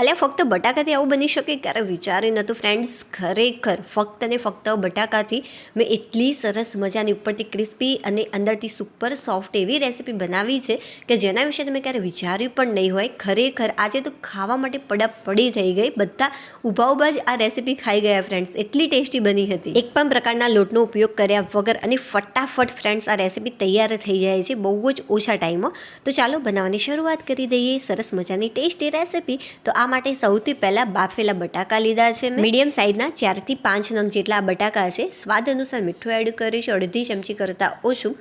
અલ્યા ફક્ત બટાકાથી આવું બની શકે ક્યારે વિચાર્યું નહોતું ફ્રેન્ડ્સ. ખરેખર ફક્ત ને ફક્ત બટાકાથી મેં એટલી સરસ મજાની ઉપરથી ક્રિસ્પી અને અંદરથી સુપર સોફ્ટ એવી રેસીપી બનાવી છે કે જેના વિશે તમે ક્યારે વિચાર્યું પણ નહીં હોય. ખરેખર આજે તો ખાવા માટે પડાપડી થઈ ગઈ. બધા ઊભા જ આ રેસીપી ખાઈ ગયા ફ્રેન્ડ્સ. એટલી ટેસ્ટી બની હતી. એક પણ પ્રકારના લોટનો ઉપયોગ કર્યા વગર અને ફટાફટ ફ્રેન્ડ્સ આ રેસીપી તૈયાર થઈ જાય છે બહુ જ ઓછા ટાઈમમાં. તો ચાલો બનાવવાની શરૂઆત કરી દઈએ સરસ મજાની ટેસ્ટી રેસીપી. તો આ માટે સૌથી પહેલાં બાફેલા બટાકા લીધા છે. મીડિયમ સાઇઝના 4 થી 5 નંગ જેટલા બટાકા છે. સ્વાદ અનુસાર મીઠું એડ કરીશું, અડધી ચમચી કરતાં ઓછું.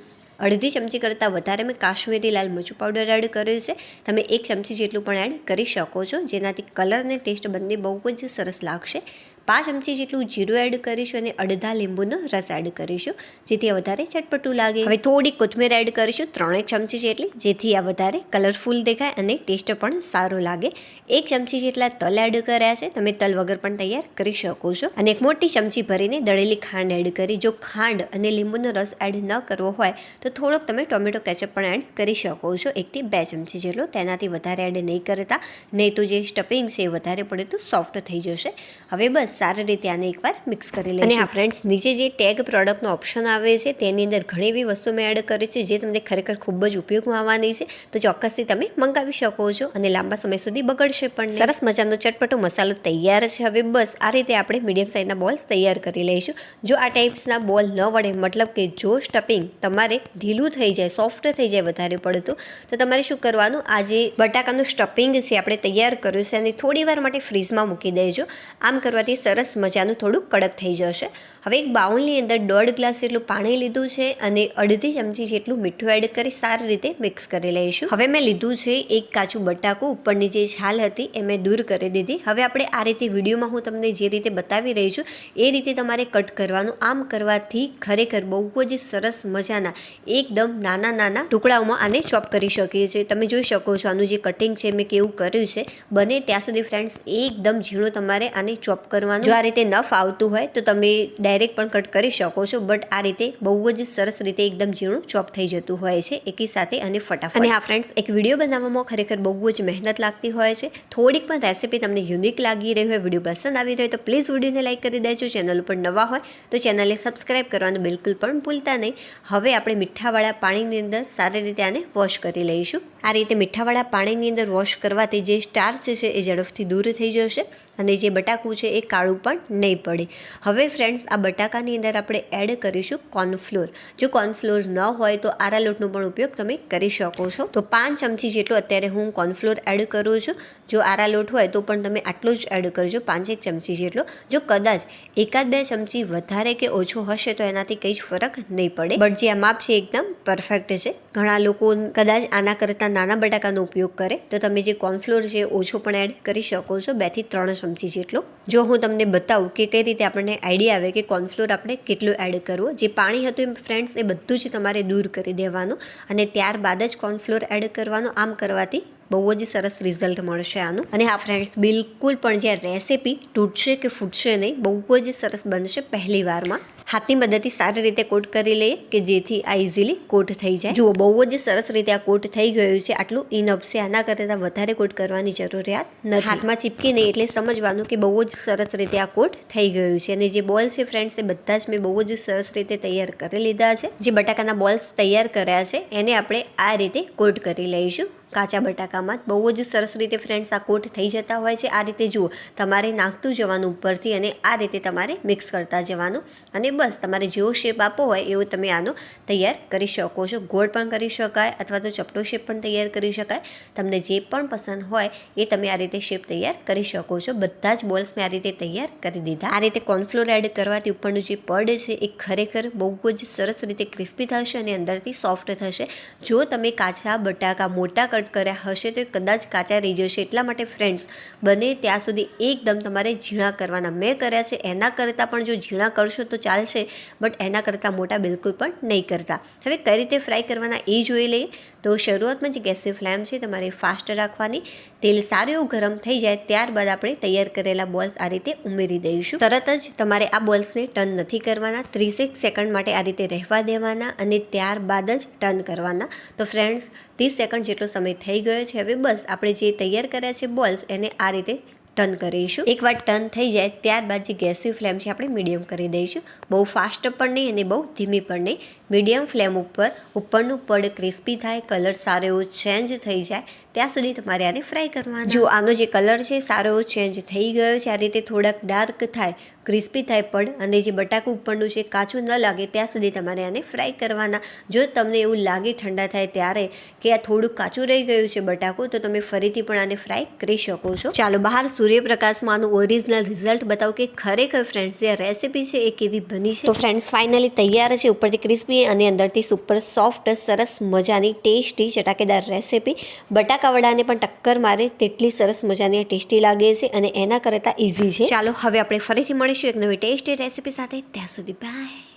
અડધી ચમચી કરતાં વધારે મેં કાશ્મીરી લાલ મરચું પાવડર એડ કર્યું છે. તમે 1 ચમચી જેટલું પણ એડ કરી શકો છો, જેનાથી કલર અને ટેસ્ટ બંને બહુ જ સરસ લાગશે. 5 ચમચી જેટલું જીરું એડ કરીશું અને અડધા લીંબુનો રસ એડ કરીશું, જેથી આ વધારે ચટપટું લાગે. હવે થોડી કોથમીર એડ કરીશું 3 ચમચી જેટલી, જેથી આ વધારે કલરફુલ દેખાય અને ટેસ્ટ પણ સારો લાગે. 1 ચમચી જેટલા તલ એડ કર્યા છે. તમે તલ વગર પણ તૈયાર કરી શકો છો. અને 1 મોટી ચમચી ભરીને દળેલી ખાંડ એડ કરી. જો ખાંડ અને લીંબુનો રસ એડ ન કરવો હોય તો થોડોક તમે ટોમેટો કેચઅપ પણ એડ કરી શકો છો, 1 થી 2 ચમચી જેટલો. તેનાથી વધારે એડ નહીં કરતા, નહીં તો જે સ્ટફિંગ છે એ વધારે પડે તો સોફ્ટ થઈ જશે. હવે બસ સારી રીતે આને એકવાર મિક્સ કરી લઈશું. અને આ ફ્રેન્ડ્સ, નીચે જે ટેગ પ્રોડક્ટનો ઓપ્શન આવે છે તેની અંદર ઘણી એવી વસ્તુ મેં એડ કરી છે જે તમને ખરેખર ખૂબ જ ઉપયોગમાં આવવાની છે. તો ચોક્કસથી તમે મંગાવી શકો છો અને લાંબા સમય સુધી બગડશે પણ. સરસ મજાનો ચટપટો મસાલો તૈયાર છે. હવે બસ આ રીતે આપણે મીડિયમ સાઇઝના બોલ્સ તૈયાર કરી લઈશું. જો આ ટાઈપ્સના બોલ ન વળે, મતલબ કે જો સ્ટફિંગ તમારે ઢીલું થઈ જાય, સોફ્ટ થઈ જાય વધારે પડતું, તો તમારે શું કરવાનું, આ જે બટાકાનું સ્ટફિંગ છે આપણે તૈયાર કર્યું છે અને થોડી વાર માટે ફ્રીઝમાં મૂકી દેજો. આમ કરવાથી સરસ મજાનું થોડું કડક થઈ જશે. હવે એક બાઉલની અંદર 1.5 ગ્લાસ જેટલું પાણી લીધું છે અને અડધી ચમચી જેટલું મીઠું એડ કરી સારી રીતે મિક્સ કરી લઈશું. હવે મેં લીધું છે એક કાચું બટાકું, ઉપરની જે છાલ હતી એ મેં દૂર કરી દીધી. હવે આપણે આ રીતે વિડીયોમાં હું તમને જે રીતે બતાવી રહી છું એ રીતે તમારે કટ કરવાનું. આમ કરવાથી ખરેખર બહુ જ સરસ મજાના એકદમ નાના નાના ટુકડાઓમાં આને ચોપ કરી શકીએ છીએ. તમે જોઈ શકો છો આનું જે કટિંગ છે મેં કેવું કર્યું છે. બને ત્યાં સુધી ફ્રેન્ડ્સ એકદમ ઝીણું તમારે આને ચોપ કરવાનું. જો આ રીતે ન ફાવતું હોય તો તમે ડાયરેક્ટ પણ કટ કરી શકો છો, બટ આ રીતે બહુ જ સરસ રીતે એકદમ ઝીણું ચોપ થઈ જતું હોય છે એકી સાથે અને ફટાફટ. અને હા ફ્રેન્ડ્સ, એક વિડીયો બનાવવામાં ખરેખર બહુ જ મહેનત લાગતી હોય છે. થોડીક પણ રેસીપી તમને યુનિક લાગી રહી હોય, વિડીયો પસંદ આવી રહ્યો તો પ્લીઝ વિડીયોને લાઇક કરી દેજો. ચેનલ ઉપર નવા હોય તો ચેનલને સબસ્ક્રાઈબ કરવાનું બિલકુલ પણ ભૂલતા નહીં. હવે આપણે મીઠાવાળા પાણીની અંદર સારી રીતે આને વોશ કરી લઈશું. આ રીતે મીઠાવાળા પાણીની અંદર વોશ કરવાથી જે સ્ટાર્ચ છે એ ઝડપથી દૂર થઈ જશે અને જે બટાકું છે એ કાળું પણ નહીં પડે. હવે ફ્રેન્ડ્સ, આ બટાકાની અંદર આપણે એડ કરીશું કોર્નફ્લોર. જો કોર્નફ્લોર ન હોય તો આરા લોટનો પણ ઉપયોગ તમે કરી શકો છો. તો 5 ચમચી જેટલો અત્યારે હું કોર્નફ્લોર એડ કરું છું. જો આરા લોટ હોય તો પણ તમે આટલું જ એડ કરજો, 5 ચમચી જેટલો. જો કદાચ 1-2 ચમચી વધારે કે ઓછો હશે તો એનાથી કંઈ જ ફરક નહીં પડે, બટ જે આ માપ છે એકદમ પરફેક્ટ છે. ઘણા લોકો કદાચ આના કરતાં નાના બટાકાનો ઉપયોગ કરે તો તમે જે કોર્નફ્લોર છે ઓછો પણ એડ કરી શકો છો, 2 થી 3 ચમચી જેટલો. જો હું તમને બતાવું કે કઈ રીતે આપણને આઈડિયા આવે કે કોર્નફ્લોર આપણે કેટલું એડ કરવું. જે પાણી હતું ફ્રેન્ડ્સ એ બધું જ તમારે દૂર કરી દેવાનું અને ત્યારબાદ જ કોર્નફ્લોર એડ કરવાનું. આમ કરવાથી બહુ જ સરસ રિઝલ્ટ મળશે આનું. અને હા ફ્રેન્ડ્સ, બિલકુલ પણ જે રેસીપી તૂટશે કે ફૂટશે નહીં, બહુ જ સરસ બનશે પહેલી વારમાં. હાથની મદદથી સારી રીતે કોટ કરી લઈએ કે જેથી આ ઇઝીલી કોટ થઈ જાય. જુઓ, બહુ જ સરસ રીતે આ કોટ થઈ ગયું છે. આટલું ઇનફ છે, આના કરતાં વધારે કોટ કરવાની જરૂરિયાત નથી. હાથમાં ચીપકી નહીં એટલે સમજવાનું કે બહુ જ સરસ રીતે આ કોટ થઈ ગયું છે. અને જે બોલ છે ફ્રેન્ડ્સ એ બધા જ મેં બહુ જ સરસ રીતે તૈયાર કરી લીધા છે. જે બટાકાના બોલ્સ તૈયાર કર્યા છે એને આપણે આ રીતે કોટ કરી લઈશું. કાચા બટાકામાં બહુ જ સરસ રીતે ફ્રેન્ડ્સ આ કોટ થઈ જતા હોય છે. આ રીતે જુઓ, તમારે નાખતું જવાનું ઉપરથી અને આ રીતે તમારે મિક્સ કરતા જવાનું. અને બસ તમારે જેવો શેપ આપવો હોય એવો તમે આનો તૈયાર કરી શકો છો. ગોળ પણ કરી શકાય અથવા તો ચપટો શેપ પણ તૈયાર કરી શકાય. તમને જે પણ પસંદ હોય એ તમે આ રીતે શેપ તૈયાર કરી શકો છો. બધા જ બોલ્સ મેં આ રીતે તૈયાર કરી દીધા. આ રીતે કોર્નફ્લોર એડ કરવાથી ઉપરનું જે પડ છે એ ખરેખર બહુ જ સરસ રીતે ક્રિસ્પી થશે અને અંદરથી સોફ્ટ થશે. જો તમે કાચા બટાકા મોટા કર્યા હશે તો કદાચ કાચા રહી જશે. એટલા માટે ફ્રેન્ડ્સ, બને ત્યાં સુધી એકદમ તમારે ઝીણા કરવાના. મેં કર્યા છે એના કરતાં પણ જો ઝીણા કરશો તો ચાલશે, બટ એના કરતાં મોટા બિલકુલ પણ નહીં કરતા. હવે કઈ રીતે ફ્રાય કરવાના એ જોઈ લઈએ. તો શરૂઆતમાં જે ગેસની ફ્લેમ છે તમારે ફાસ્ટ રાખવાની. તેલ સારું એવું ગરમ થઈ જાય ત્યારબાદ આપણે તૈયાર કરેલા બોલ્સ આ રીતે ઉમેરી દઈશું. તરત જ તમારે આ બોલ્સને ટર્ન નથી કરવાના, 30 સેકન્ડ માટે આ રીતે રહેવા દેવાના અને ત્યારબાદ જ ટર્ન કરવાના. તો ફ્રેન્ડ્સ 30 સેકન્ડ જેટલો સમય થઈ ગયો છે. હવે બસ આપણે જે તૈયાર કર્યા છે બોલ્સ એને આ રીતે ટર્ન કરીશું. એકવાર ટર્ન થઈ જાય ત્યારબાદ જે ગેસની ફ્લેમ છે આપણે મીડિયમ કરી દઈશું. બહુ ફાસ્ટ પણ નહીં અને બહુ ધીમી પણ નહીં, મીડિયમ ફ્લેમ ઉપર ઉપરનું પડ ક્રિસ્પી થાય, કલર સારો એવો ચેન્જ થઈ જાય ત્યાં સુધી તમારે આને ફ્રાય કરવાનું. જો આનો જે કલર છે સારો એવો ચેન્જ થઈ ગયો છે, આ રીતે થોડાક ડાર્ક થાય, ક્રિસ્પી થાય પડ અને જે બટાકું ઉપરનું છે કાચું ન લાગે ત્યાં સુધી તમારે આને ફ્રાય કરવાના. જો તમને એવું લાગે ઠંડા થાય ત્યારે કે આ થોડુંક કાચું રહી ગયું છે બટાકું, તો તમે ફરીથી પણ આને ફ્રાય કરી શકો છો. ચાલો બહાર સૂર્યપ્રકાશમાં આનું ઓરિજિનલ રિઝલ્ટ બતાવું કે ખરેખર ફ્રેન્ડ્સ જે રેસીપી છે એ કેવી બની છે. તો ફ્રેન્ડ્સ ફાઇનલી તૈયાર છે, ઉપરથી ક્રિસ્પી અને અંદરથી સુપર સોફ્ટ, સરસ મજાની ટેસ્ટી ચટાકેદાર રેસીપી. બટાકાવડાને પણ ટક્કર મારે તેટલી સરસ મજાની ટેસ્ટી લાગે છે અને એના કરતાં ઇઝી છે. ચાલો હવે આપણે ફરીથી મળીશું એક નવી ટેસ્ટી રેસીપી સાથે. ત્યાં સુધી બાય.